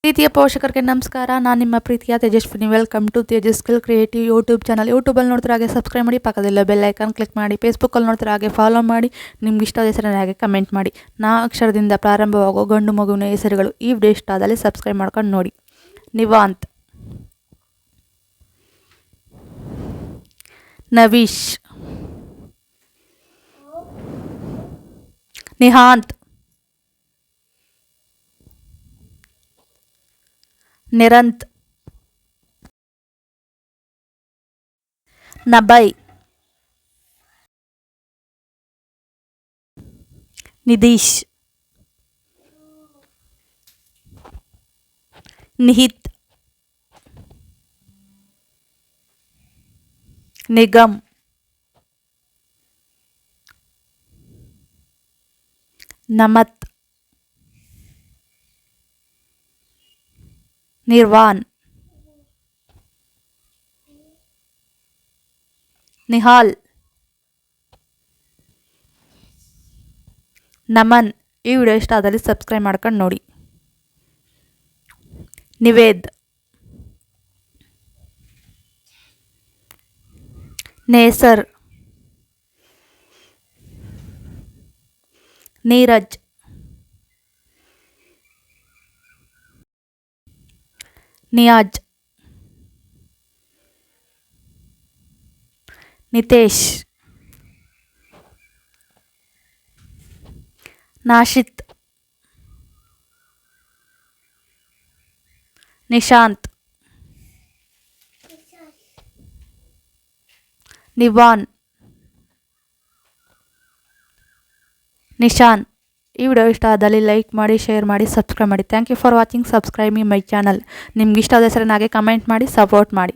ಪ್ರೀತಿಯ ಪೋಷಕರಿಗೆ ನಮಸ್ಕಾರ. ನಾನು ನಿಮ್ಮ ಪ್ರೀತಿಯ Tejaswini. Welcome to Tejas skill creative YouTube channel. ಯೂಟ್ಯೂಬಲ್ಲಿ ನೋಡ್ತಾರೆ ಹಾಗೆ ಸಬ್ಸ್ಕ್ರೈಬ್ ಮಾಡಿ, ಪಕ್ಕದಲ್ಲ ಬೆಲ್ ಐಕಾನ್ ಕ್ಲಿಕ್ ಮಾಡಿ. ಫೇಸ್ಬುಕ್ಕಲ್ಲಿ ನೋಡ್ತಾರೆ ಹಾಗೆ ಫಾಲೋ ಮಾಡಿ. ನಿಮ್ಗೆ ಇಷ್ಟವಾದ ಹೆಸರನ್ನ ಹಾಗೆ ಕಮೆಂಟ್ ಮಾಡಿ. ನಾ ಅಕ್ಷರದಿಂದ ಪ್ರಾರಂಭವಾಗೋ ಗಂಡು ಮಗುವಿನ ಹೆಸರುಗಳು. ಈ ವಿಡಿಯೋ ಇಷ್ಟ ಆದಲ್ಲಿ ಸಬ್ಸ್ಕ್ರೈಬ್ ಮಾಡ್ಕೊಂಡು ನೋಡಿ. ನಿವಾಂತ್, ನವೀಶ್, ನಿಹಾಂತ್, ನಿರಂತ್, ನಬೈ, ನಿಧೀಶ್, ನಿಹಿತ್, ನಿಗಮ್, ನಮತ್, ನಿರ್ವಾನ್, ನಿಹಾಲ್, ನಮನ್. ಈ ವಿಡಿಯೋ ಇಷ್ಟ ಆದಲ್ಲಿ ಸಬ್ಸ್ಕ್ರೈಬ್ ಮಾಡ್ಕೊಂಡು ನೋಡಿ. ನಿವೇದ್, ನೇಸರ್, ನೀರಜ್, ನಿಯಾಜ್, ನಿತೇಶ್, ನಾಶಿತ್, ನಿಶಾಂತ್, ನಿವಾನ್, ನಿಶಾನ್. ಈ ವಿಡಿಯೋ ಇಷ್ಟ ಆದಲ್ಲಿ ಲೈಕ್ ಮಾಡಿ, ಶೇರ್ ಮಾಡಿ, ಸಬ್ಸ್ಕ್ರೈಬ್ ಮಾಡಿ. Thank you for watching. Subscribe my channel. ನಿಮ್ಗೆ ಇಷ್ಟ ಆದ ಹೆಸರನ್ನ ಹಾಗೆ ಕಮೆಂಟ್ ಮಾಡಿ, ಸಪೋರ್ಟ್ ಮಾಡಿ.